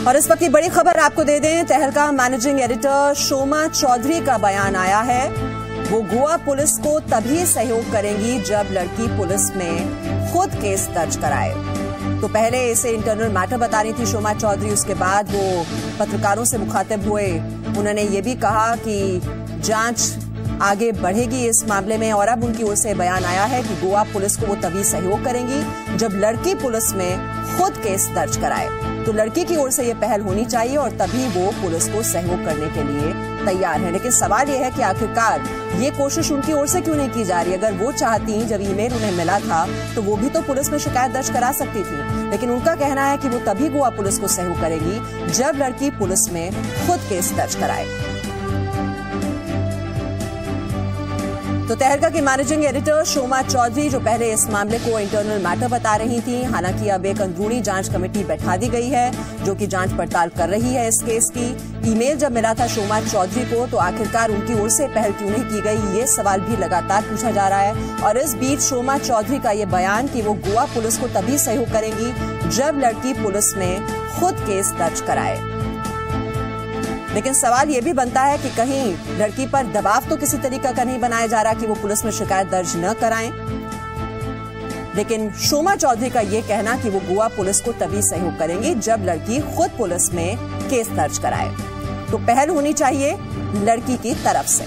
और इस वक्त की बड़ी खबर आपको दे दें, तहलका मैनेजिंग एडिटर शोमा चौधरी का बयान आया है। वो गोवा पुलिस को तभी सहयोग करेंगी जब लड़की पुलिस में खुद केस दर्ज कराए। तो पहले इसे इंटरनल मैटर बता रही थी शोमा चौधरी, उसके बाद वो पत्रकारों से मुखातिब हुए। उन्होंने ये भी कहा कि जांच आगे बढ़ेगी इस मामले में, और अब उनकी ओर से बयान आया है कि गोवा पुलिस को वो तभी सहयोग करेंगी जब लड़की पुलिस में खुद केस दर्ज कराए। तो लड़की की ओर से ये पहल होनी चाहिए और तभी वो पुलिस को सहयोग करने के लिए तैयार है। लेकिन सवाल ये है कि आखिरकार ये कोशिश उनकी ओर से क्यों नहीं की जा रही? अगर वो चाहती, जब ईमेल उन्हें मिला था तो वो भी तो पुलिस में शिकायत दर्ज करा सकती थी। लेकिन उनका कहना है कि वो तभी गोवा पुलिस को सहयोग करेगी जब लड़की पुलिस में खुद केस दर्ज कराए। तो तहलका की मैनेजिंग एडिटर शोमा चौधरी, जो पहले इस मामले को इंटरनल मैटर बता रही थी, हालांकि अब एक अंदरूनी जांच कमेटी बैठा दी गई है जो कि जांच पड़ताल कर रही है इस केस की। ईमेल जब मिला था शोमा चौधरी को तो आखिरकार उनकी ओर से पहल क्यों नहीं की गई, ये सवाल भी लगातार पूछा जा रहा है। और इस बीच शोमा चौधरी का ये बयान कि वो गोवा पुलिस को तभी सहयोग करेंगी जब लड़की पुलिस में खुद केस दर्ज कराए। लेकिन सवाल यह भी बनता है कि कहीं लड़की पर दबाव तो किसी तरीका का नहीं बनाया जा रहा कि वो पुलिस में शिकायत दर्ज न कराएं। लेकिन शोमा चौधरी का यह कहना कि वो गोवा पुलिस को तभी सहयोग करेंगी जब लड़की खुद पुलिस में केस दर्ज कराए। तो पहल होनी चाहिए लड़की की तरफ से।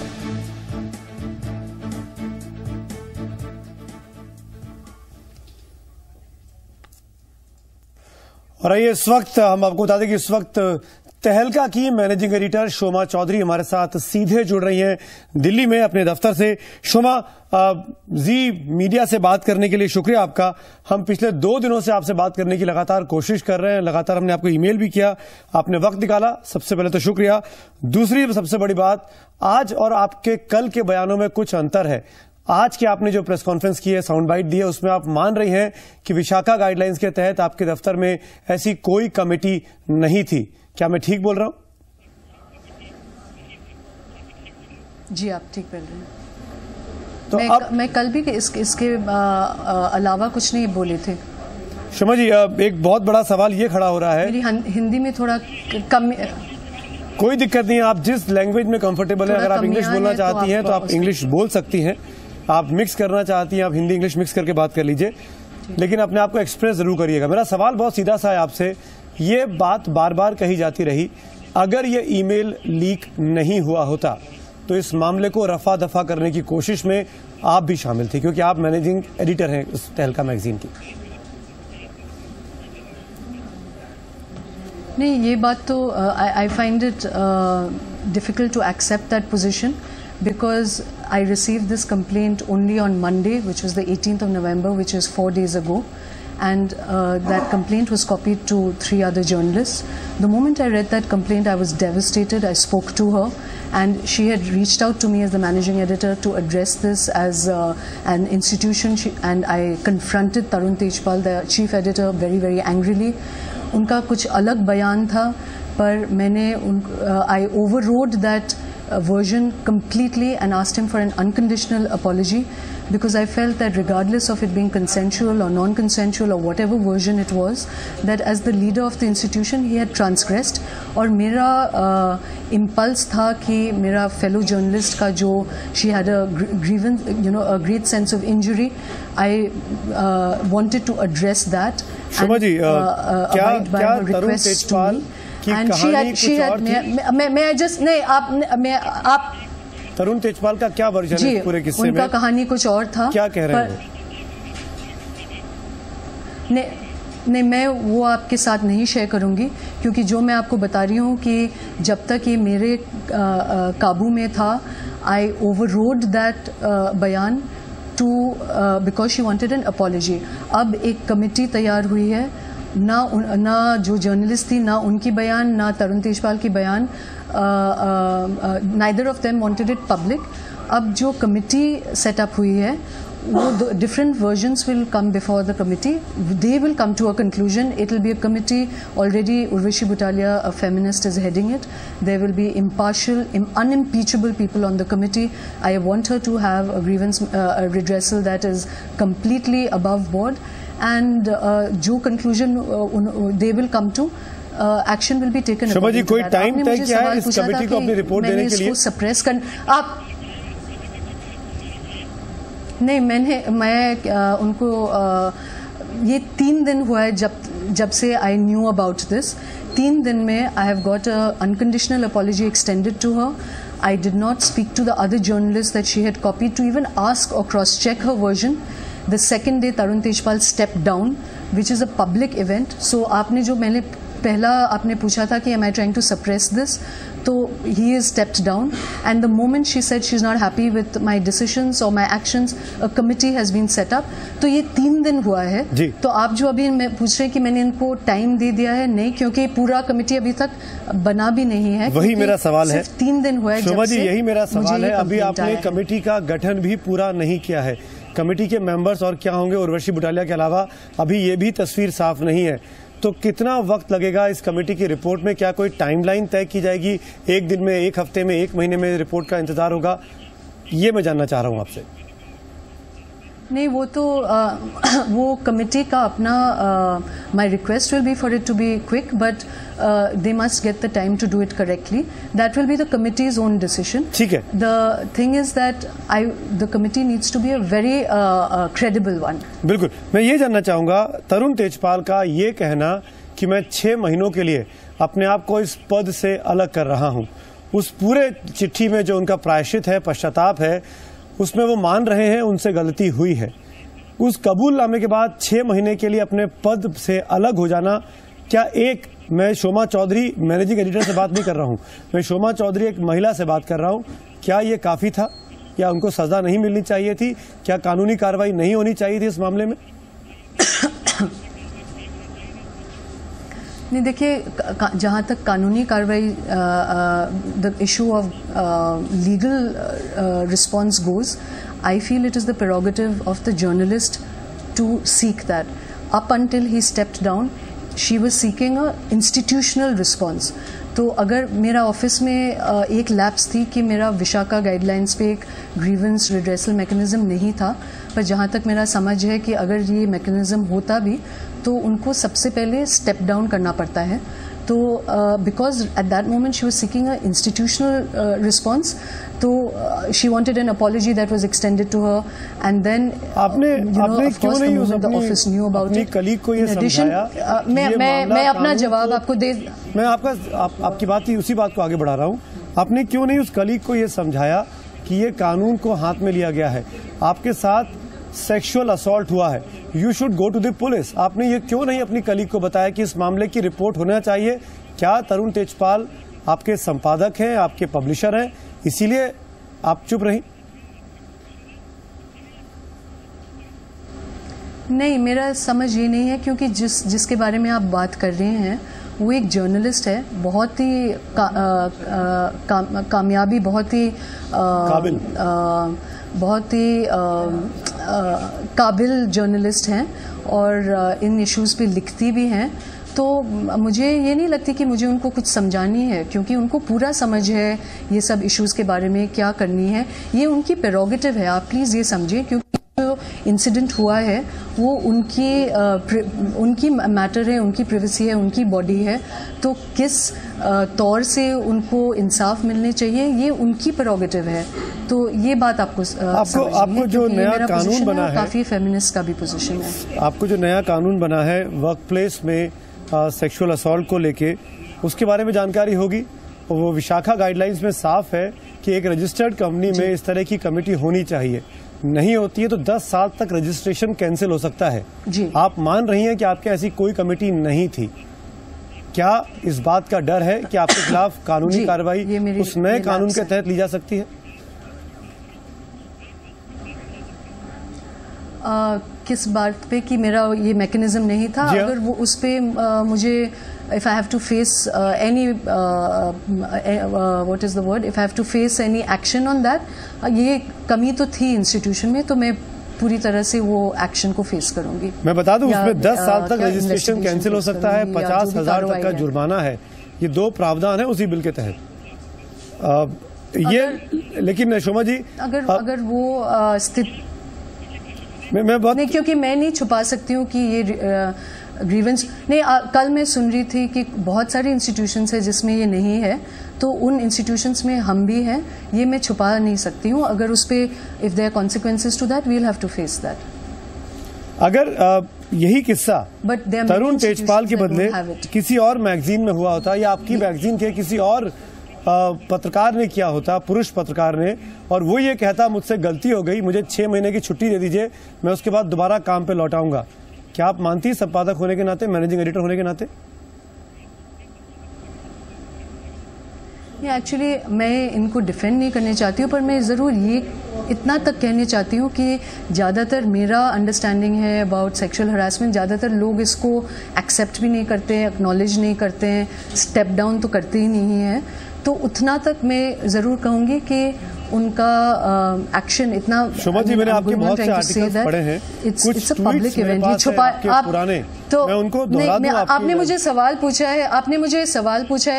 और ये इस वक्त हम आपको बता दें कि इस वक्त तहलका की मैनेजिंग एडिटर शोमा चौधरी हमारे साथ सीधे जुड़ रही हैं दिल्ली में अपने दफ्तर से। शोमा, जी मीडिया से बात करने के लिए शुक्रिया आपका। हम पिछले 2 दिनों से आपसे बात करने की लगातार कोशिश कर रहे हैं, लगातार हमने आपको ईमेल भी किया, आपने वक्त निकाला, सबसे पहले तो शुक्रिया। दूसरी सबसे बड़ी बात, आज और आपके कल के बयानों में कुछ अंतर है। आज के आपने जो प्रेस कॉन्फ्रेंस की है, साउंड बाइट दी है, उसमें आप मान रही हैं कि विशाखा गाइडलाइंस के तहत आपके दफ्तर में ऐसी कोई कमेटी नहीं थी। क्या मैं ठीक बोल रहा हूं? जी, आप ठीक बोल रहे हैं। तो मैं कल भी इसके अलावा कुछ नहीं बोले थे। शोमा जी, एक बहुत बड़ा सवाल ये खड़ा हो रहा है, मेरी हिंदी में थोड़ा कम। कोई दिक्कत नहीं है, आप जिस लैंग्वेज में कंफर्टेबल है, अगर आप इंग्लिश बोलना चाहती हैं तो आप इंग्लिश बोल सकती हैं, आप मिक्स करना चाहती हैं आप हिंदी इंग्लिश मिक्स करके बात कर लीजिए, लेकिन अपने आप को एक्सप्रेस जरूर करिएगा। मेरा सवाल बहुत सीधा सा है आपसे, ये बात बार बार कही जाती रही, अगर ये ईमेल लीक नहीं हुआ होता तो इस मामले को रफा दफा करने की कोशिश में आप भी शामिल थे, क्योंकि आप मैनेजिंग एडिटर हैं उस तहलका मैगजीन की। नहीं, ये बात तो I find it difficult to accept that position because I received this complaint only on Monday, which was the 18th of November, which is 4 days ago, and that complaint was copied to 3 other journalists. The moment I read that complaint, I was devastated. I spoke to her, and she had reached out to me as the managing editor to address this as an institution, and I confronted Tarun Tejpal, the chief editor, very, very angrily. उनका कुछ अलग बयान था, पर मैंने I overrode that version completely and asked him for an unconditional apology, because I felt that regardless of it being consensual or non-consensual or whatever version it was, that as the leader of the institution he had transgressed. और मेरा impulse था कि मेरा fellow journalist का जो she had a grievance, a great sense of injury, I wanted to address that. शोमा जी, क्या तरुण Tejpal And she had मैं just नहीं आप तरुण तेजपाल का क्या वर्जन है पूरे किस्से में? उनका कहानी कुछ और था। क्या कह रहे हैं? नहीं, मैं वो आपके साथ नहीं शेयर करूंगी, क्योंकि जो मैं आपको बता रही हूँ कि जब तक ये मेरे काबू में था, आई ओवररोड दैट बयान too because she wanted an apology. अब एक कमेटी तैयार हुई है, ना जो जर्नलिस्ट थी, ना उनकी बयान, ना तरुण तेजपाल की बयान, neither of them wanted it public. अब जो कमिटी सेटअप हुई है, वो different versions will come before the committee. They will come to a conclusion. It will be a committee. Already Urvashi Butalia, a feminist, is heading it. There will be impartial, unimpeachable people on the committee. I want her to have a grievance a redressal that is completely above board. And जो conclusion they will come to, action will be taken. Shobha ji, कोई time तय किया है इस committee को अपनी report देने के लिए? सप्रेस कर आप नहीं, मैं उनको ये 3 दिन हुआ है जब से आई न्यू अबाउट दिस। 3 दिन में I have got a unconditional apology extended to her. I did not speak to the other journalists that she had copied to even ask or cross-check her version. The second day, Tarun Tejpal stepped down, which is a public event. So, आपने जो मैंने पहला आपने पूछा था कि am I trying to suppress this? तो he is stepped down, and the moment she said she's not happy with my decisions or my actions, a committee has been set up. तो ये 3 दिन हुआ है। तो आप जो अभी मैं पूछ रहे हैं कि मैंने इनको टाइम दे दिया है, नहीं, क्योंकि पूरा कमेटी अभी तक बना भी नहीं है। वही मेरा सवाल है। 3 दिन हुआ है। शोभा जी, यही मेरा सवाल है। अभी आपने कमेटी का गठन भी पूरा नहीं किया है। कमेटी के मेंबर्स और क्या होंगे उर्वशी बुटालिया के अलावा, अभी ये भी तस्वीर साफ नहीं है। तो कितना वक्त लगेगा इस कमेटी की रिपोर्ट में? क्या कोई टाइमलाइन तय की जाएगी? 1 दिन में, 1 हफ्ते में, 1 महीने में रिपोर्ट का इंतजार होगा? ये मैं जानना चाह रहा हूं आपसे। नहीं, वो तो वो कमेटी का अपना my request will be for it to be quick, but they must get the time to do it correctly. That will be the committee's own decision. ठीक है। The thing is that the committee needs to be a very credible one. बिल्कुल, मैं ये जानना चाहूंगा तरुण तेजपाल का ये कहना कि मैं 6 महीनों के लिए अपने आप को इस पद से अलग कर रहा हूं, उस पूरे चिट्ठी में जो उनका प्रायश्चित है, पश्चाताप है, उसमें वो मान रहे हैं उनसे गलती हुई है। उस कबूलनामे के बाद 6 महीने के लिए अपने पद से अलग हो जाना, क्या मैं शोमा चौधरी मैनेजिंग एडिटर से बात नहीं कर रहा हूं, मैं शोमा चौधरी एक महिला से बात कर रहा हूं, क्या ये काफी था? क्या उनको सजा नहीं मिलनी चाहिए थी? क्या कानूनी कार्रवाई नहीं होनी चाहिए थी इस मामले में? नहीं, देखिए, जहाँ तक कानूनी कार्रवाई, the issue of legal response goes, I feel it is the prerogative of the journalist to seek that. Up until he stepped down, she was seeking a institutional response. तो अगर मेरा ऑफिस में एक लैप्स थी कि मेरा Vishakha guidelines पे एक ग्रीवेंस रिड्रेसल मैकेनिज्म नहीं था, पर जहाँ तक मेरा समझ है कि अगर ये मैकेनिज्म होता भी तो उनको सबसे पहले स्टेप डाउन करना पड़ता है। तो because at that moment she was seeking a institutional response, तो she wanted an apology that was extended to her, and then आपने क्यों नहीं office knew about it. Colleague को ये समझाया? मैं अपना जवाब आपको दे, मैं आपकी बात ही उसी बात को आगे बढ़ा रहा हूँ। आपने क्यों नहीं उस कलीग को ये समझाया कि ये कानून को हाथ में लिया गया है, आपके साथ सेक्सुअल असॉल्ट हुआ है, you should go to the police? आपने ये क्यों नहीं अपनी कलीग को बताया कि इस मामले की रिपोर्ट होना चाहिए? क्या तरुण तेजपाल आपके संपादक हैं, आपके पब्लिशर हैं, इसीलिए आप चुप रही? नहीं, मेरा समझ ये नहीं है, क्योंकि जिसके बारे में आप बात कर रहे हैं वो एक जर्नलिस्ट है, बहुत ही कामयाबी, बहुत ही काबिल, बहुत ही काबिल जर्नलिस्ट हैं और इन इश्यूज़ पे लिखती भी हैं। तो मुझे ये नहीं लगती कि मुझे उनको कुछ समझानी है, क्योंकि उनको पूरा समझ है ये सब इश्यूज़ के बारे में क्या करनी है। ये उनकी प्रेरोगेटिव है, आप प्लीज़ ये समझिए, क्योंकि जो इंसिडेंट हुआ है वो उनकी मैटर है, उनकी प्रिवेसी है, उनकी बॉडी है। तो किस तौर से उनको इंसाफ मिलने चाहिए, ये उनकी प्रेरोगेटिव है। तो ये बात आपको जो नया कानून बना है, काफी फेमिनिस्ट का भी पोजीशन है। आपको जो नया कानून बना है वर्क प्लेस में सेक्सुअल असॉल्ट को लेके, उसके बारे में जानकारी होगी। वो विशाखा गाइडलाइंस में साफ है कि एक रजिस्टर्ड कंपनी में इस तरह की कमेटी होनी चाहिए, नहीं होती है तो 10 साल तक रजिस्ट्रेशन कैंसिल हो सकता है। आप मान रही हैं कि आपके ऐसी कोई कमेटी नहीं थी, क्या इस बात का डर है कि आपके खिलाफ कानूनी कार्रवाई उस नए कानून के तहत ली जा सकती है? किस बात पे कि मेरा ये मैकेनिज्म नहीं था? अगर वो उस पे मुझे if I have to face any what is the word, if I have to face any action on that, ये कमी तो थी इंस्टीट्यूशन में, तो मैं पूरी तरह से वो एक्शन को फेस करूंगी। मैं बता दूं उसमें 10 साल तक रजिस्ट्रेशन कैंसिल हो सकता है, 50,000 तक का जुर्माना है। ये 2 प्रावधान है उसी बिल के तहत। लेकिन शोमा जी, अगर वो स्थिति मैं बात नहीं, क्योंकि मैं नहीं छुपा सकती हूँ कि ये ग्रीवेंस नहीं, कल मैं सुन रही थी कि बहुत सारे इंस्टीट्यूशंस है जिसमें ये नहीं है, तो उन इंस्टीट्यूशंस में हम भी हैं, ये मैं छुपा नहीं सकती हूँ। अगर उस पर if there consequences to that we will have to face that. अगर यही किस्सा तरुण तेजपाल के बदले किसी और मैगजीन में हुआ होता या आपकी मैगजीन के किसी और पत्रकार ने किया होता, पुरुष पत्रकार ने, और वो ये कहता मुझसे गलती हो गई, मुझे 6 महीने की छुट्टी दे दीजिए, मैं उसके बाद दोबारा काम पे लौट आऊंगा, क्या आप मानती संपादक होने के नाते, मैनेजिंग एडिटर होने के नाते? एक्चुअली मैं इनको डिफेंड नहीं करना चाहती हूँ, पर मैं ज़रूर ये इतना तक कहना चाहती हूँ कि ज़्यादातर मेरा अंडरस्टैंडिंग है अबाउट सेक्सुअल हरासमेंट, ज़्यादातर लोग इसको एक्सेप्ट भी नहीं करते हैं, एक्नॉलेज नहीं करते हैं, स्टेप डाउन तो करते ही नहीं हैं। तो उतना तक मैं ज़रूर कहूँगी कि उनका एक्शन इतना। शोभा जी, मैंने आपके बहुत से आर्टिकल्स पढ़े हैं, इट्स अ पब्लिक इवेंट, ये छुपा आप पुराने, तो मैं उनको दोहरा दूं। आपने मुझे सवाल पूछा है, आपने मुझे सवाल पूछा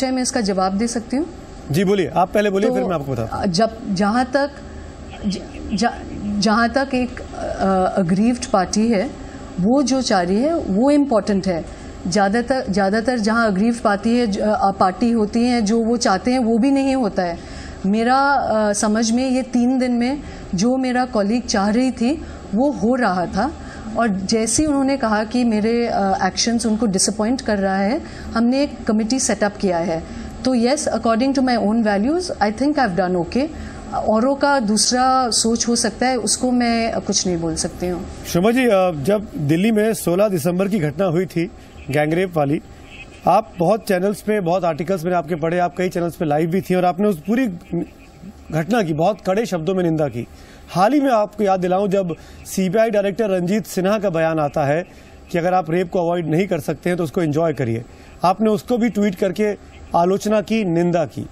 है, मैं इसका जवाब दे सकती हूँ? जी बोलिए, आप पहले बोलिए, फिर मैं आपको बताऊं। जहाँ तक एक अग्रीव्ड पार्टी है, वो जो चाह रही है वो इम्पोर्टेंट है। ज़्यादातर जहाँ अग्रीव्ड पार्टी होती है, जो वो चाहते हैं वो भी नहीं होता है। मेरा समझ में ये 3 दिन में जो मेरा कॉलीग चाह रही थी वो हो रहा था, और जैसे ही उन्होंने कहा कि मेरे एक्शंस उनको डिसअपॉइंट कर रहा है, हमने एक कमिटी सेटअप किया है। तो yes, according to my own values I think I have done okay. औरों का दूसरा सोच हो सकता है, उसको मैं कुछ नहीं बोल सकती हूँ। शोभा जी, जब दिल्ली में 16 दिसंबर की घटना हुई थी गैंगरेप वाली, आप बहुत चैनल्स पे, बहुत आर्टिकल्स मैंने आपके पढ़े, आप कई चैनल्स पे लाइव भी थी और आपने उस पूरी घटना की बहुत कड़े शब्दों में निंदा की। हाल ही में आपको याद दिलाऊं, जब सीबीआई डायरेक्टर रंजीत सिन्हा का बयान आता है कि अगर आप रेप को अवॉइड नहीं कर सकते हैं तो उसको एंजॉय करिए, आपने उसको भी ट्वीट करके आलोचना की, निंदा की।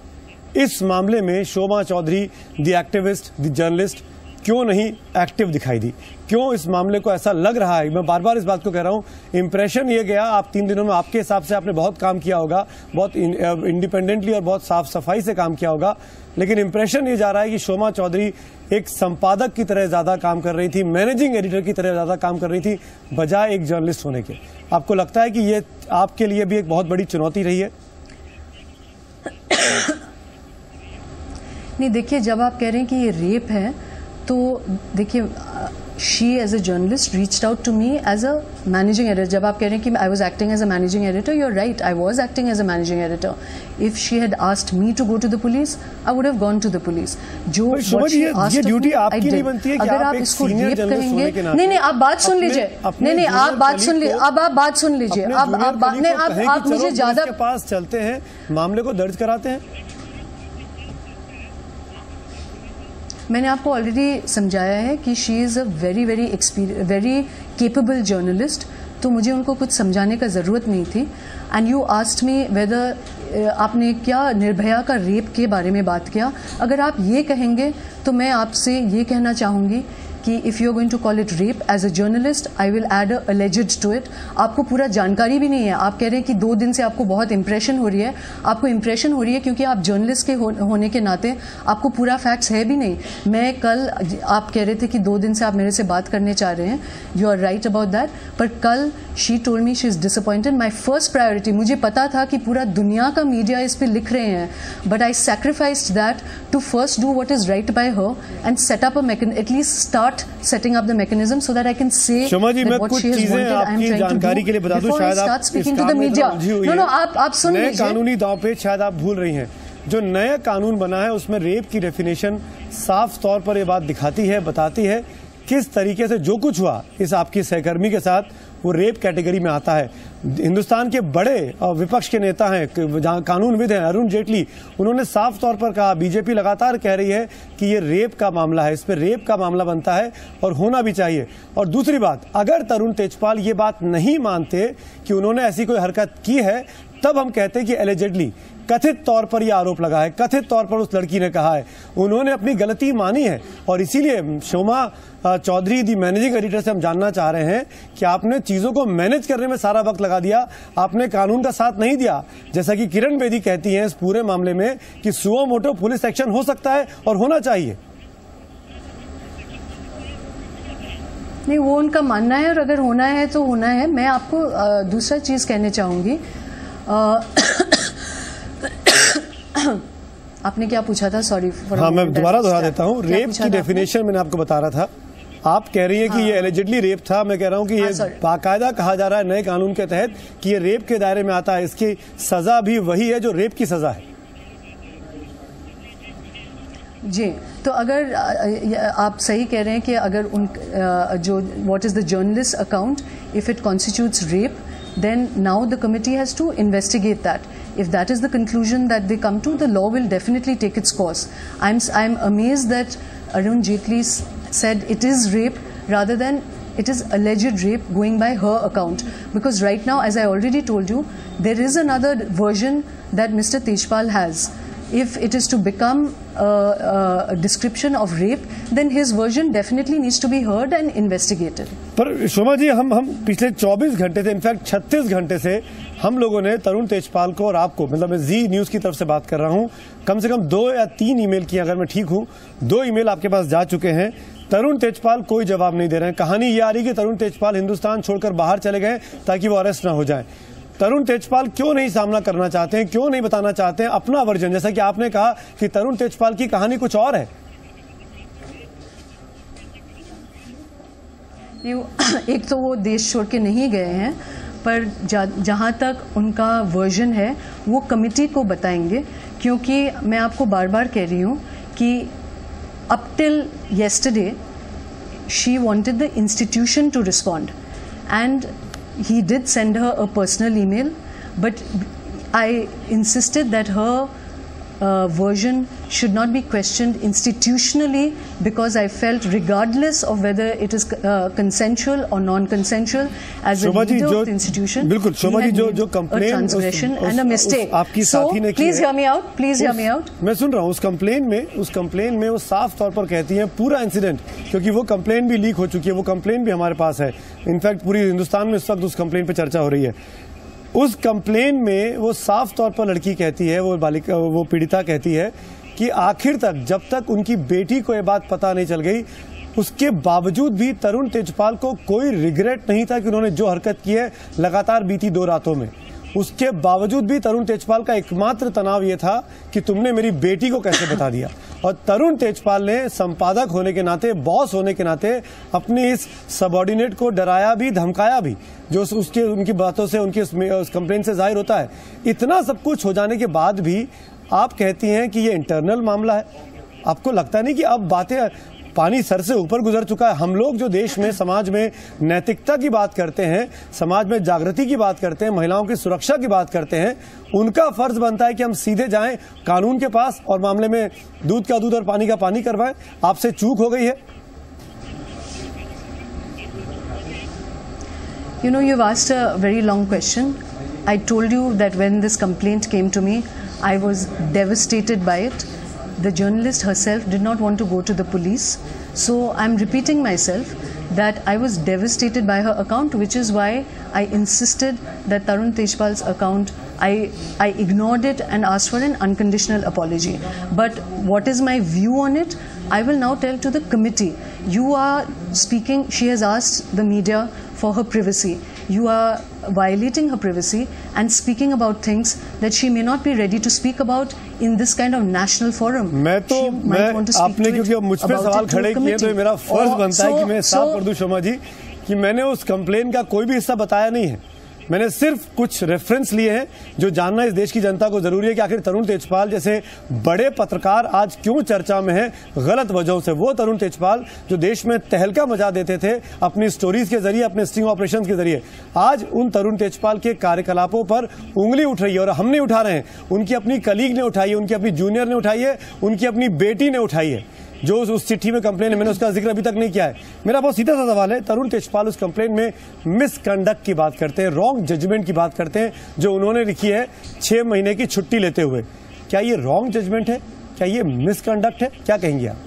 इस मामले में Shobha Chaudhary, the activist, the journalist, क्यों नहीं एक्टिव दिखाई दी? क्यों इस मामले को ऐसा लग रहा है, मैं बार बार इस बात को कह रहा हूं, इंप्रेशन ये गया, आप 3 दिनों में आपके हिसाब से आपने बहुत काम किया होगा, बहुत इंडिपेंडेंटली और बहुत साफ सफाई से काम किया होगा, लेकिन इंप्रेशन ये जा रहा है कि शोभा चौधरी एक संपादक की तरह ज्यादा काम कर रही थी, मैनेजिंग एडिटर की तरह ज्यादा काम कर रही थी, बजाय एक जर्नलिस्ट होने के। आपको लगता है कि ये आपके लिए भी एक बहुत बड़ी चुनौती रही है? नहीं, देखिए, जब आप कह रहे हैं कि ये रेप है, तो देखिए, she as a journalist reached out to me as a managing editor. जब आप कह रहे हैं कि I was acting as a managing editor, you are right, I was acting as a managing editor. If she had asked me to go to the police, I would have gone to the police. जो ये duty आपकी नहीं बनती है कि अगर आप इसको रेप कहेंगे, नहीं, आप बात सुन लीजिए, नहीं, आप बात सुन लीजिए, अब आप बात सुन लीजिए, आप मुझे ज्यादा के पास चलते हैं, मामले को दर्ज कराते हैं। मैंने आपको ऑलरेडी समझाया है कि she is a very capable journalist, तो मुझे उनको कुछ समझाने का ज़रूरत नहीं थी। And you asked me whether, आपने क्या निर्भया का रेप के बारे में बात किया। अगर आप ये कहेंगे तो मैं आपसे ये कहना चाहूँगी कि if you are going to call it rape, as a journalist I will add a alleged to it. आपको पूरा जानकारी भी नहीं है, आप कह रहे हैं कि 2 दिन से आपको बहुत इंप्रेशन हो रही है। आपको इंप्रेशन हो रही है क्योंकि आप जर्नलिस्ट के होने के नाते आपको पूरा फैक्ट्स है भी नहीं। मैं कल, आप कह रहे थे कि 2 दिन से आप मेरे से बात करने चाह रहे हैं, you are right about that, पर कल she told me she is disappointed. My first priority, मुझे पता था कि पूरा दुनिया का मीडिया इस पर लिख रहे हैं, but I sacrificed that to first do what is right by her and set up a at least start setting up the mechanism so that I can say that what she has wanted I am trying to do before I start speaking to the media. No, आप सुन लीजिए। नए कानूनी दांव पे शायद आप भूल रही हैं, जो नया कानून बना है उसमें रेप की डेफिनेशन साफ तौर पर ये बात दिखाती है, बताती है किस तरीके से जो कुछ हुआ इस आपकी सहकर्मी के साथ वो रेप कैटेगरी में आता है। हिंदुस्तान के बड़े विपक्ष के नेता हैं, कानूनविद हैं, अरुण जेटली, उन्होंने साफ तौर पर कहा, बीजेपी लगातार कह रही है कि ये रेप का मामला है, इस पर रेप का मामला बनता है और होना भी चाहिए। और दूसरी बात, अगर तरुण तेजपाल ये बात नहीं मानते कि उन्होंने ऐसी कोई हरकत की है, तब हम कहते हैं कि एलिजेडली, कथित तौर पर यह आरोप लगा है, कथित तौर पर उस लड़की ने कहा है, उन्होंने अपनी गलती मानी है। और इसीलिए शोभा चौधरी दी मैनेजिंग एडिटर से हम जानना चाह रहे हैं कि आपने चीजों को मैनेज करने में सारा वक्त लगा दिया, आपने कानून का साथ नहीं दिया। जैसा कि किरण बेदी कहती हैं इस पूरे मामले में कि सुओ मोटो पुलिस एक्शन हो सकता है और होना चाहिए। नहीं, वो उनका मानना है और अगर होना है तो होना है। मैं आपको दूसरा चीज कहने चाहूंगी। आपने क्या पूछा था? Sorry for. हाँ, मैं दोबारा दोहरा देता हूँ। रेप की डेफिनेशन मैंने आपको बता रहा था। आप कह रही हैं कि ये एलिजिडली रेप था, मैं कह रहा हूं कि ये बाकायदा कहा जा रहा है नए कानून के तहत कि ये रेप के दायरे में आता है। इसकी सजा भी वही है जो रेप की सजा है। जी, तो अगर आप सही कह रहे हैं कि अगर उन जो what is the journalist account, if it constitutes rape, then now the committee has to investigate that. If that is the conclusion that they come to, the law will definitely take its course. I'm amazed that Arun Jaitley said it is rape rather than it is alleged rape going by her account. Because right now, as I already told you, there is another version that Mr. Tejpal has. If it is to become a description of rape, then his version definitely needs to be heard and investigated. पर शोमा जी, हम पिछले 24 घंटे से, in fact 36 घंटे से हम लोगों ने तरुण तेजपाल को और आपको, मतलब मैं जी न्यूज की तरफ से बात कर रहा हूं, कम से कम 2 या 3 ईमेल किए, अगर मैं ठीक हूं 2 ईमेल आपके पास जा चुके हैं। तरुण तेजपाल कोई जवाब नहीं दे रहे हैं। कहानी ये आ रही कि तरुण तेजपाल हिंदुस्तान छोड़कर बाहर चले गए ताकि वो अरेस्ट ना हो जाए। तरुण तेजपाल क्यों नहीं सामना करना चाहते हैं, क्यों नहीं बताना चाहते हैं अपना वर्जन? जैसा कि आपने कहा कि तरुण तेजपाल की कहानी कुछ और है। एक तो वो देश छोड़ के नहीं गए हैं, पर जहां तक उनका वर्जन है वो कमिटी को बताएंगे, क्योंकि मैं आपको बार बार कह रही हूं कि up till yesterday she wanted the institution to respond, and he did send her a personal email, but I insisted that her version should not be questioned institutionally, because I felt regardless of whether it is consensual or non-consensual, as a leader of the institution, बिल्कुल शोभा जी, जो complain transgression and a mistake. आपकी साथी ने की है, please hear me out, please hear me out. मैं सुन रहा हूँ। उस कंप्लेन में वो साफ तौर पर कहती हैं पूरा इंसिडेंट, क्योंकि वो कंप्लेन भी लीक हो चुकी है, वो कंप्लेन भी हमारे पास है। इनफैक्ट पूरी हिंदुस्तान में इस वक्त उस कंप्लेन पे चर्चा हो रही है। उस कंप्लेन में वो साफ तौर पर लड़की कहती है, वो पीड़िता कहती है कि आखिर तक, जब तक उनकी बेटी को ये बात पता नहीं चल गई, उसके बावजूद भी तरुण तेजपाल को कोई रिग्रेट नहीं था कि उन्होंने जो हरकत की है लगातार बीती 2 रातों में। उसके बावजूद भी तरुण तेजपाल का एकमात्र तनाव यह था कि तुमने मेरी बेटी को कैसे बता दिया। और तरुण तेजपाल ने संपादक होने के नाते, बॉस होने के नाते, अपने इस सबऑर्डिनेट को डराया भी, धमकाया भी, जो उनकी बातों से, उनकी उस कंप्लेन से जाहिर होता है। इतना सब कुछ हो जाने के बाद भी आप कहती हैं कि ये इंटरनल मामला है। आपको लगता नहीं कि अब बातें, पानी सर से ऊपर गुजर चुका है? हम लोग जो देश में, समाज में नैतिकता की बात करते हैं, समाज में जागृति की बात करते हैं, महिलाओं की सुरक्षा की बात करते हैं, उनका फर्ज बनता है कि हम सीधे जाएं कानून के पास और मामले में दूध का दूध और पानी का पानी करवाएं। आपसे चूक हो गई है। You know, you've asked a very long question. I told you that when this complaint came to me, I was devastated by it. The journalist herself did not want to go to the police. So I'm repeating myself that I was devastated by her account, which is why I insisted that Tarun Tejpal's account, I ignored it and asked for an unconditional apology. But what is my view on it? I will now tell to the committee. You are speaking, she has asked the media for her privacy. You are violating her privacy and speaking about things that she may not be ready to speak about in this kind of national forum. मैं आपने क्योंकि अब मुझ पे सवाल खड़े किए, तो मेरा फर्ज बनता है कि मैं साफ कर दूं शोमा जी कि मैंने उस कंप्लेन का कोई भी हिस्सा बताया नहीं है। मैंने सिर्फ कुछ रेफरेंस लिए हैं जो जानना इस देश की जनता को जरूरी है कि आखिर तरुण तेजपाल जैसे बड़े पत्रकार आज क्यों चर्चा में हैं गलत वजहों से। वो तरुण तेजपाल जो देश में तहलका मचा देते थे अपनी स्टोरीज के जरिए, अपने स्टिंग ऑपरेशन के जरिए, आज उन तरुण तेजपाल के कार्यकलापों पर उंगली उठ रही है। और हम नहीं उठा रहे हैं, उनकी अपनी कलीग ने उठाई है, उनकी अपनी जूनियर ने उठाई है, उनकी अपनी बेटी ने उठाई है। जो उस चिट्ठी में कंप्लेन है, मैंने उसका जिक्र अभी तक नहीं किया है। मेरा बहुत सीधा सा सवाल है, तरुण तेजपाल उस कंप्लेन में मिसकंडक्ट की बात करते हैं, रॉन्ग जजमेंट की बात करते हैं जो उन्होंने लिखी है 6 महीने की छुट्टी लेते हुए। क्या ये रॉन्ग जजमेंट है? क्या ये मिसकंडक्ट है? क्या कहेंगे आप?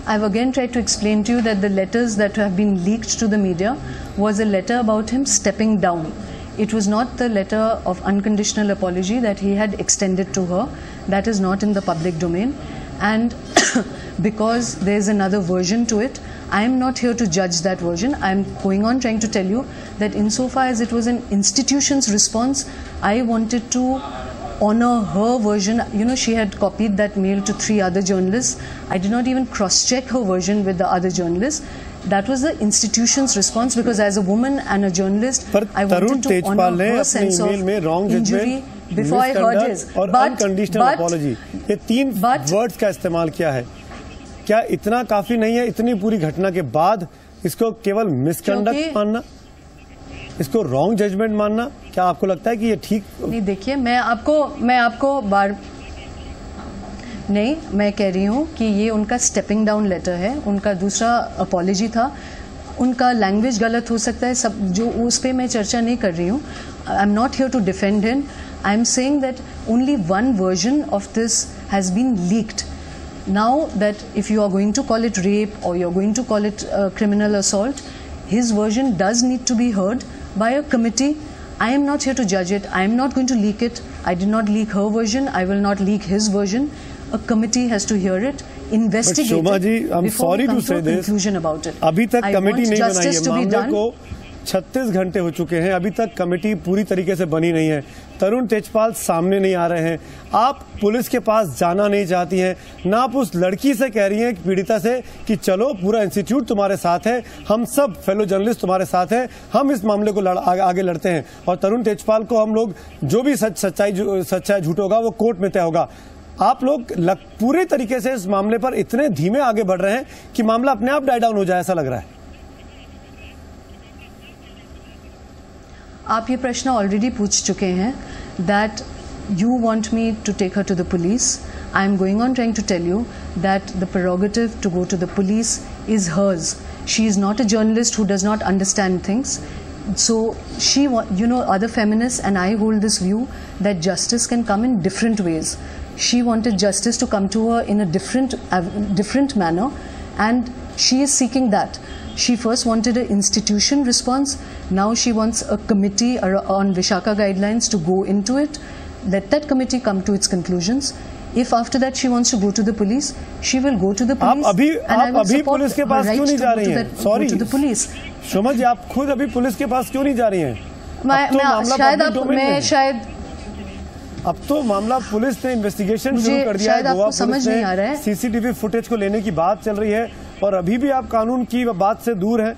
I've again tried to explain to you that the letters that have been leaked to the media was a letter about him stepping down. It was not the letter of unconditional apology that he had extended to her. That is not in the public domain. And because there is another version to it. I am not here to judge that version. I am going on trying to tell you that insofar as it was an institution's response, I wanted to honor her version. You know, she had copied that mail to 3 other journalists. I did not even cross-check her version with the other journalists. That was the institution's response, because as a woman and a journalist, I wanted to honor her sense of injury before I heard his. और unconditional apology, ये 3 words का इस्तेमाल किया है. क्या इतना काफी नहीं है? इतनी पूरी घटना के बाद इसको केवल मिसकंडक्ट मानना, इसको रॉन्ग जजमेंट मानना, क्या आपको लगता है कि ये ठीक नहीं? देखिए, मैं आपको मैं कह रही हूँ कि ये उनका स्टेपिंग डाउन लेटर है, उनका दूसरा अपॉलॉजी था, उनका लैंग्वेज गलत हो सकता है, सब जो उस पे मैं चर्चा नहीं कर रही हूँ. I am not here to defend him. I am saying that only one version of this has been leaked. Now that if you are going to call it rape or you are going to call it criminal assault, his version does need to be heard by a committee. I am not here to judge it. I am not going to leak it. I did not leak her version. I will not leak his version. A committee has to hear it, investigate Shoma ji, I'm before sorry we come to say to a this. conclusion about it. अभी तक committee नहीं बनाई है. मामले को 36 घंटे हो चुके हैं, अभी तक कमेटी पूरी तरीके से बनी नहीं है. तरुण तेजपाल सामने नहीं आ रहे हैं. आप पुलिस के पास जाना नहीं चाहती हैं, ना आप उस लड़की से कह रही हैं पीड़िता से कि चलो पूरा इंस्टीट्यूट तुम्हारे साथ है, हम सब फेलो जर्नलिस्ट तुम्हारे साथ हैं, हम इस मामले को आगे लड़ते हैं और तरुण तेजपाल को हम लोग जो भी सच्चाई झूठ होगा वो कोर्ट में तय होगा. आप लोग पूरे तरीके से इस मामले पर इतने धीमे आगे बढ़ रहे हैं कि मामला अपने आप डाई डाउन हो जाए, ऐसा लग रहा है. आप ये प्रश्न ऑलरेडी पूछ चुके हैं. That you want me to take her to the police. I am going on trying to tell you that the prerogative to go to the police is hers. She is not a journalist who does not understand things. So she, you know, other feminists and I hold this view that justice can come in different ways. She wanted justice to come to her in a different manner, and she is seeking that. She first wanted an institution response. Now she wants a committee on Vishaka guidelines to go into it. Let that committee come to its conclusions. If after that she wants to go to the police, she will go to the police. आप अभी police के पास क्यों नहीं जा रही हैं? Sorry, to the police. शोमा जी, आप खुद अभी पुलिस के पास क्यों नहीं जा रही हैं? अब तो मामला पुलिस ने इन्वेस्टिगेशन शुरू कर दिया है. गोवा पुलिस ने सीसीटीवी फुटेज को लेने की बात चल रही है और अभी भी आप कानून की बात से दूर हैं.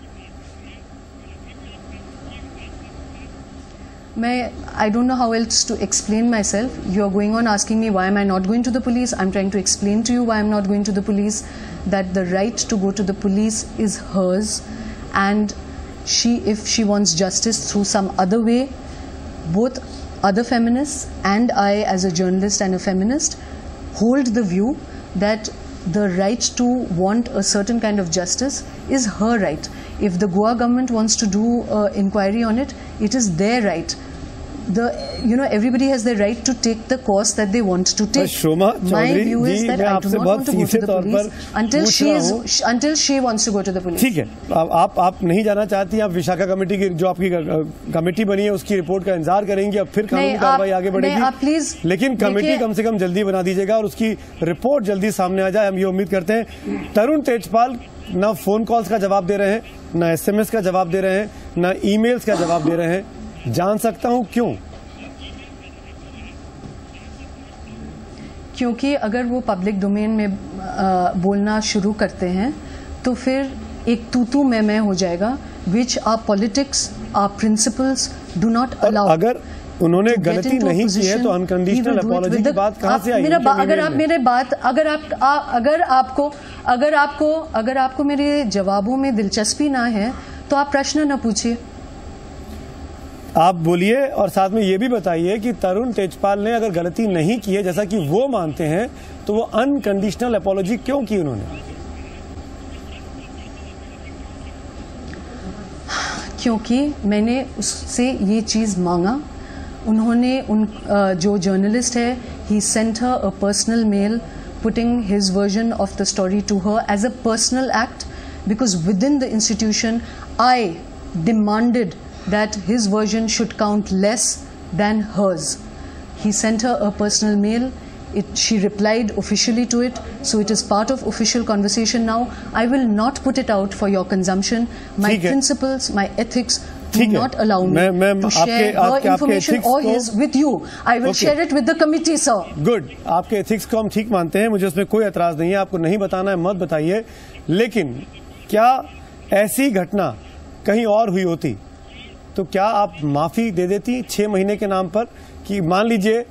I don't know how else to explain myself. You are going on asking me why am I not going to the police. I'm trying to explain to you why I'm not going to the police. That the right to go to the police is hers, and if she wants justice through some other way, both other feminists and I as a journalist and a feminist hold the view that the right to want a certain kind of justice is her right. If the Goa government wants to do inquiry on it, it is their right. Everybody has the right to take the course that they want to take. My view is that I do not want to go to the police until she wants to go to the police. ठीक है, आप नहीं जाना चाहती. आप Vishakha committee की जो आपकी कमेटी बनी है उसकी रिपोर्ट का इंतजार करेंगी, अब फिर कानूनी कार्रवाई आगे बढ़ेगी. लेकिन कमेटी कम से कम जल्दी बना दीजिएगा और उसकी रिपोर्ट जल्दी सामने आ जाए, हम ये उम्मीद करते हैं. तरुण तेजपाल ना फोन कॉल्स का जवाब दे रहे हैं, ना SMS का जवाब दे रहे हैं, ना ईमेल्स का जवाब दे रहे हैं. जान सकता हूं क्यों? क्योंकि अगर वो पब्लिक डोमेन में बोलना शुरू करते हैं तो फिर एक तू मैं हो जाएगा, which our politics, our principles do not allow. अगर उन्होंने गलती नहीं की है तो अनकंडीशनल अपॉलॉजी की बात कहां से आई? अगर आपको मेरे जवाबों में दिलचस्पी ना है तो आप प्रश्न न पूछिए. आप बोलिए और साथ में ये भी बताइए कि तरुण तेजपाल ने अगर गलती नहीं की है जैसा कि वो मानते हैं तो वो अनकंडीशनल अपॉलॉजी क्यों की उन्होंने? क्योंकि मैंने उससे ये चीज मांगा. उन्होंने जो जर्नलिस्ट है, he sent her a personal mail putting his version of the story to her as a personal act, because within the institution I demanded that his version should count less than hers. He sent her a personal mail. She replied officially to it, so it is part of official conversation now. I will not put it out for your consumption. My principles, my ethics do not allow me to share her information or his with you. I will share it with the committee, sir. Good. आपके ethics को हम ठीक मानते हैं, मुझे उसमें कोई एतराज नहीं है. आपको नहीं बताना है मत बताइए, लेकिन क्या ऐसी घटना कहीं और हुई होती तो क्या आप माफी दे देती 6 महीने के नाम पर? कि मान लीजिए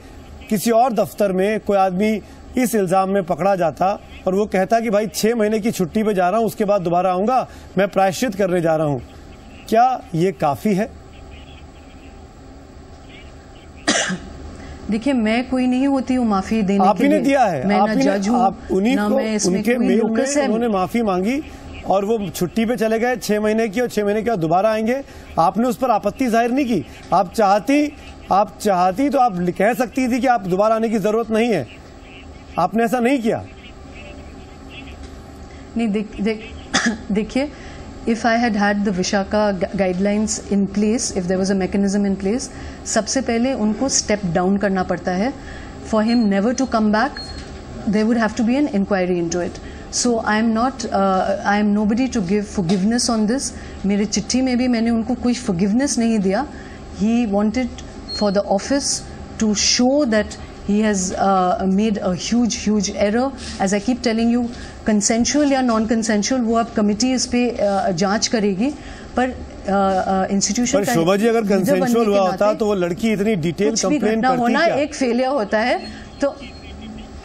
किसी और दफ्तर में कोई आदमी इस इल्जाम में पकड़ा जाता और वो कहता कि भाई 6 महीने की छुट्टी पे जा रहा हूं, उसके बाद दोबारा आऊंगा, मैं प्रायश्चित करने जा रहा हूं, क्या ये काफी है? देखिए, मैं कोई नहीं होती हूँ माफी देने के लिए. आप ही ने दिया है, मैं ना जज हूँ, ना मैं इसमें कोई लोकस है. उन्होंने माफी मांगी और वो छुट्टी पे चले गए 6 महीने की, और 6 महीने के बाद दोबारा आएंगे. आपने उस पर आपत्ति जाहिर नहीं की. आप चाहती तो आप कह सकती थी कि आप दोबारा आने की जरूरत नहीं है. आपने ऐसा नहीं किया. नहीं, देखिए, if I had had the Vishaka guidelines in place, if there was a mechanism in place, सबसे पहले उनको step down करना पड़ता है. For him never to come back, there would have to be an inquiry into it. So I am nobody to give forgiveness on this. मेरे चिट्ठी में भी मैंने उनको कोई forgiveness नहीं दिया. He wanted for the office to show that he has made a huge error. As I keep telling you, consensual या non-consensual वो अब कमिटी इस पे जांच करेगी, पर इंस्टीट्यूशन का शोभा जी, अगर कंसेंशुअल हुआ होता तो वो लड़की इतनी डिटेल कंप्लेन करती होना एक फेलियर होता है. तो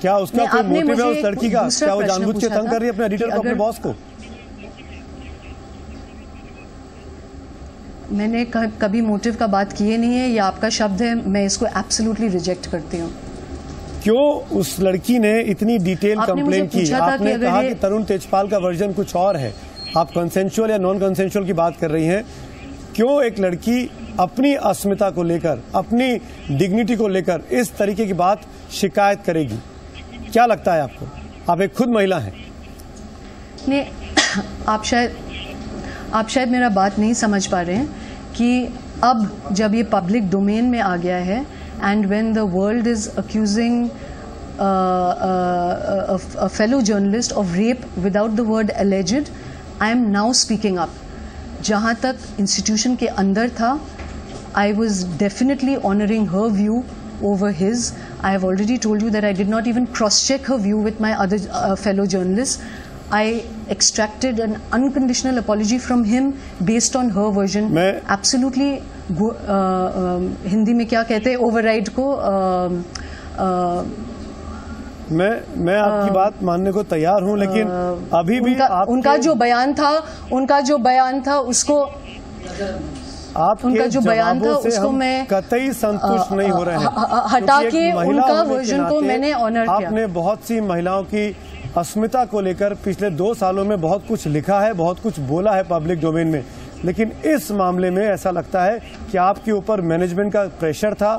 क्या उसका कोई मोटिव है उस लड़की का? क्या वो जानबूझ के तंग कर रही है अपने एडिटर को, अपने बॉस को? मैंने कभी मोटिव का बात किए नहीं है. ये आपका शब्द है, मैं इसको एब्सोल्युटली रिजेक्ट करती हूँ. क्यों उस लड़की ने इतनी डिटेल कंप्लेन की? आपने कहा कि तरुण तेजपाल का वर्जन कुछ और है. आप कंसेंशुअल या नॉन कंसेंशुअल की बात कर रही हैं. क्यों एक लड़की अपनी अस्मिता को लेकर, अपनी डिग्निटी को लेकर इस तरीके की बात शिकायत करेगी? क्या लगता है आपको? आप एक खुद महिला हैं. नहीं, आप शायद मेरा बात नहीं समझ पा रहे हैं कि अब जब ये पब्लिक डोमेन में आ गया है, and when the world is accusing a fellow journalist of rape without the word alleged, I am now speaking up. जहाँ तक institution के अंदर था, I was definitely honoring her view over his. I have already told you that I did not even cross-check her view with my other fellow journalists. I extracted an unconditional apology from him based on her version. Absolutely, Hindi में क्या कहते हैं override को? मैं आपकी बात मानने को तैयार हूं, लेकिन अभी भी उनका जो बयान था उसको उनका जो बयान था उसको मैं कतई संतुष्ट नहीं हो रहे हैं. हटा के उनका वर्जन को मैंने ऑनर किया. आपने बहुत सी महिलाओं की अस्मिता को लेकर पिछले 2 सालों में बहुत कुछ लिखा है, बहुत कुछ बोला है पब्लिक डोमेन में, लेकिन इस मामले में ऐसा लगता है कि आपके ऊपर मैनेजमेंट का प्रेशर था,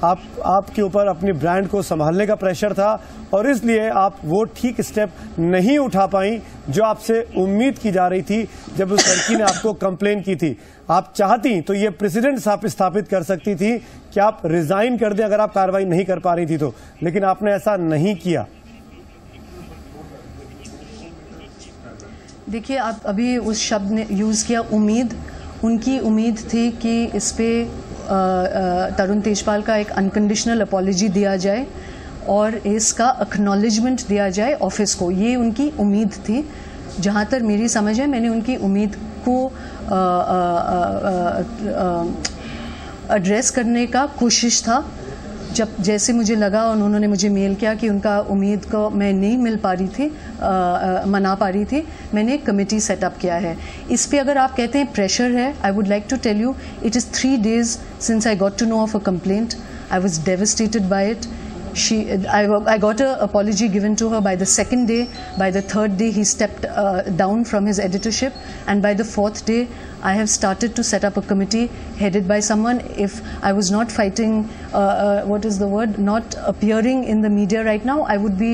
आपके ऊपर अपनी ब्रांड को संभालने का प्रेशर था, और इसलिए आप वो ठीक स्टेप नहीं उठा पाई जो आपसे उम्मीद की जा रही थी जब उस लड़की ने आपको कंप्लेन की थी. आप चाहती तो ये प्रेसिडेंट स्थापित कर सकती थी कि आप रिजाइन कर दें अगर आप कार्रवाई नहीं कर पा रही थी तो, लेकिन आपने ऐसा नहीं किया. देखिए, आप अभी उस शब्द ने यूज़ किया उम्मीद. उनकी उम्मीद थी कि इस पे तरुण तेजपाल का एक अनकंडीशनल अपॉलॉजी दिया जाए और इसका एक्नॉलेजमेंट दिया जाए ऑफिस को. ये उनकी उम्मीद थी. जहाँ तक मेरी समझ है, मैंने उनकी उम्मीद को एड्रेस करने का कोशिश था. जब जैसे मुझे लगा और उन्होंने मुझे मेल किया कि उनका उम्मीद को मैं नहीं मना पा रही थी, मैंने कमेटी सेटअप किया है. इस पे अगर आप कहते हैं प्रेशर है, I would like to tell you it is 3 days since I got to know of a complaint. I was devastated by it. I got an apology given to her by the 2nd day. By the 3rd day, he stepped down from his editorship, and by the 4th day, I have started to set up a committee headed by someone. If I was not fighting, what is the word? Not appearing in the media right now, I would be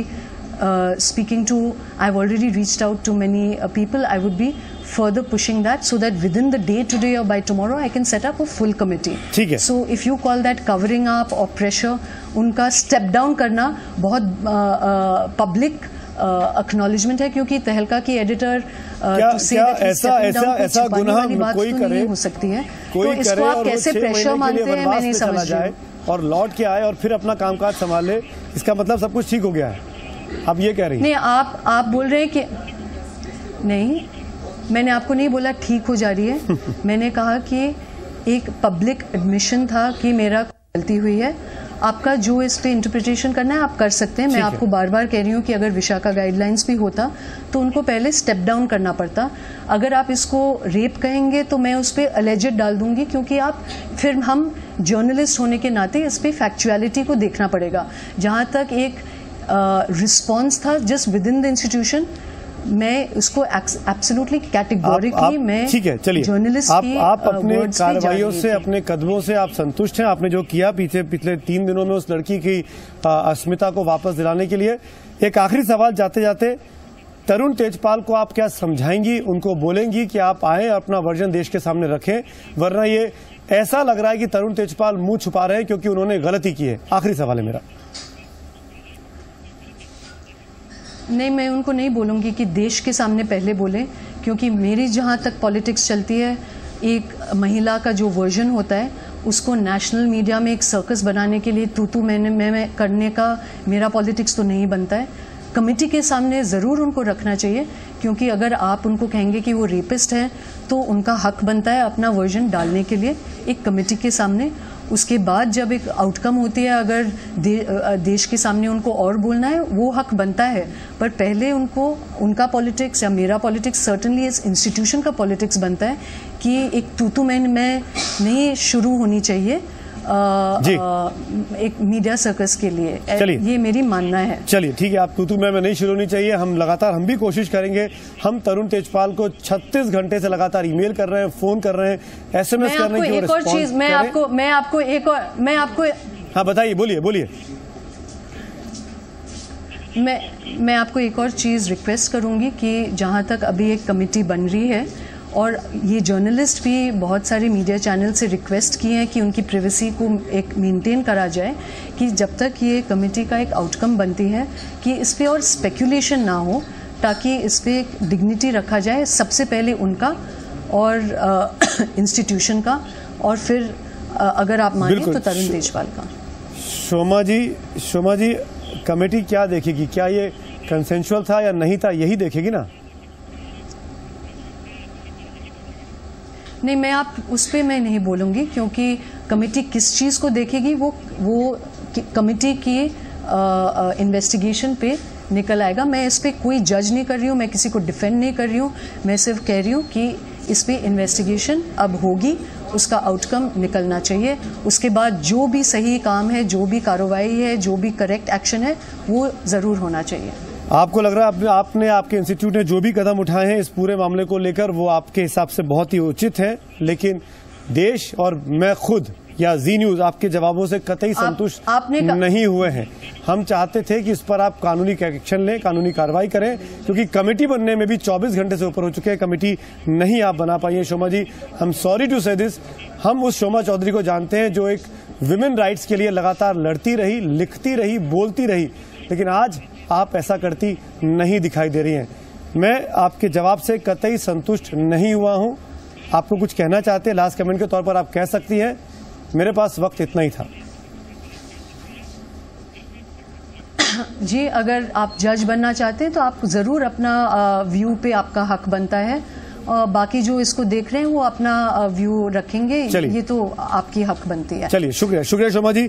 speaking to. I've already reached out to many people. I would be further pushing that so that within the day today or by tomorrow I can set up a full committee. ठीक है. So if you call that covering up or pressure, उनका step down करना बहुत public acknowledgement है, क्योंकि तहलका की editor क्या ऐसा गुनाह कोई करे, हो सकती है, कोई तो इसको आप कैसे प्रेशर मानते हैं मैं नहीं समझ रही हूं। और लौट के आए और फिर अपना कामकाज संभाले, इसका मतलब सब कुछ ठीक हो गया है, आप ये कह रही हैं? नहीं, आप बोल रहे हैं कि नहीं, मैंने आपको नहीं बोला ठीक हो जा रही है। मैंने कहा कि एक पब्लिक एडमिशन था कि मेरा गलती हुई है। आपका जो इस पे इंटरप्रिटेशन करना है आप कर सकते हैं। मैं आपको बार बार कह रही हूँ कि अगर विशाखा गाइडलाइंस भी होता तो उनको पहले स्टेप डाउन करना पड़ता। अगर आप इसको रेप कहेंगे तो मैं उस पर अलेजेड डाल दूंगी, क्योंकि आप फिर हम जर्नलिस्ट होने के नाते इस पर फैक्चुअलिटी को देखना पड़ेगा। जहाँ तक एक रिस्पॉन्स था just with in the institution, मैं उसको एब्सोल्युटली कैटेगोरिकली मैं ठीक है, चलिए जर्नलिस्ट आप अपने कार्रवाइयों से, अपने कदमों से आप संतुष्ट हैं? आपने जो किया पिछले 3 दिनों में उस लड़की की अस्मिता को वापस दिलाने के लिए। एक आखिरी सवाल जाते जाते, तरुण तेजपाल को आप क्या समझाएंगी? उनको बोलेंगी कि आप आए अपना वर्जन देश के सामने रखें, वरना ये ऐसा लग रहा है कि तरुण तेजपाल मुंह छुपा रहे हैं क्योंकि उन्होंने गलती की है। आखिरी सवाल है मेरा। नहीं, मैं उनको नहीं बोलूँगी कि देश के सामने पहले बोलें, क्योंकि मेरी जहाँ तक पॉलिटिक्स चलती है, एक महिला का जो वर्जन होता है उसको नेशनल मीडिया में एक सर्कस बनाने के लिए तू मैं करने का मेरा पॉलिटिक्स तो नहीं बनता है। कमेटी के सामने ज़रूर उनको रखना चाहिए, क्योंकि अगर आप उनको कहेंगे कि वो रेपिस्ट है तो उनका हक बनता है अपना वर्जन डालने के लिए एक कमेटी के सामने। उसके बाद जब एक आउटकम होती है, अगर देश के सामने उनको और बोलना है, वो हक बनता है, पर पहले उनको उनका पॉलिटिक्स या मेरा पॉलिटिक्स, सर्टनली इस इंस्टीट्यूशन का पॉलिटिक्स बनता है कि एक तू मैं नहीं शुरू होनी चाहिए एक मीडिया सर्कस के लिए। ये मेरी मानना है। चलिए ठीक है, आप तू मैं नहीं शुरू होनी चाहिए। हम भी कोशिश करेंगे। हम तरुण तेजपाल को 36 घंटे से लगातार ईमेल कर रहे हैं, फोन कर रहे हैं, SMS कर रहे हैं। एक और चीज मैं आपको हाँ बताइए, बोलिए। मैं आपको एक और चीज रिक्वेस्ट करूंगी कि जहां तक अभी एक कमेटी बन रही है, और ये जर्नलिस्ट भी बहुत सारे मीडिया चैनल से रिक्वेस्ट की है कि उनकी प्राइवेसी को एक मेंटेन करा जाए, कि जब तक ये कमेटी का एक आउटकम बनती है कि इस पे और स्पेकुलेशन ना हो, ताकि इस पे एक डिग्निटी रखा जाए, सबसे पहले उनका और इंस्टीट्यूशन का, और फिर अगर आप माने तो तरुण तेजपाल का। शोमा जी, कमेटी क्या देखेगी? क्या ये कंसेंशुअल था या नहीं था, यही देखेगी ना? नहीं, मैं आप उस पर मैं नहीं बोलूँगी, क्योंकि कमेटी किस चीज़ को देखेगी वो कमेटी की इन्वेस्टिगेशन पे निकल आएगा। मैं इस पे कोई जज नहीं कर रही हूँ, मैं किसी को डिफेंड नहीं कर रही हूँ। मैं सिर्फ कह रही हूँ कि इस पे इन्वेस्टिगेशन अब होगी, उसका आउटकम निकलना चाहिए। उसके बाद जो भी सही काम है, जो भी कार्रवाई है, जो भी करेक्ट एक्शन है, वो ज़रूर होना चाहिए। आपको लग रहा है आपने आपके इंस्टीट्यूट ने जो भी कदम उठाए हैं इस पूरे मामले को लेकर, वो आपके हिसाब से बहुत ही उचित है, लेकिन देश और मैं खुद या जी न्यूज आपके जवाबों से कतई संतुष्ट नहीं हुए हैं। हम चाहते थे कि इस पर आप कानूनी एक्शन लें, कानूनी कार्रवाई करें, क्योंकि कमेटी बनने में भी 24 घंटे से ऊपर हो चुके हैं, कमेटी नहीं आप बना पाई है। शोमा जी, हम सॉरी टू से दिस। हम उस शोमा चौधरी को जानते हैं जो एक विमेन राइट्स के लिए लगातार लड़ती रही, लिखती रही, बोलती रही, लेकिन आज आप ऐसा करती नहीं दिखाई दे रही हैं। मैं आपके जवाब से कतई संतुष्ट नहीं हुआ हूं। आपको कुछ कहना चाहते हैं? लास्ट कमेंट के तौर पर आप कह सकती हैं। मेरे पास वक्त इतना ही था। जी, अगर आप जज बनना चाहते हैं तो आप जरूर अपना व्यू पे आपका हक बनता है। बाकी जो इसको देख रहे हैं वो अपना व्यू रखेंगे, ये तो आपकी हक बनती है। चलिए, शुक्रिया शोमा जी।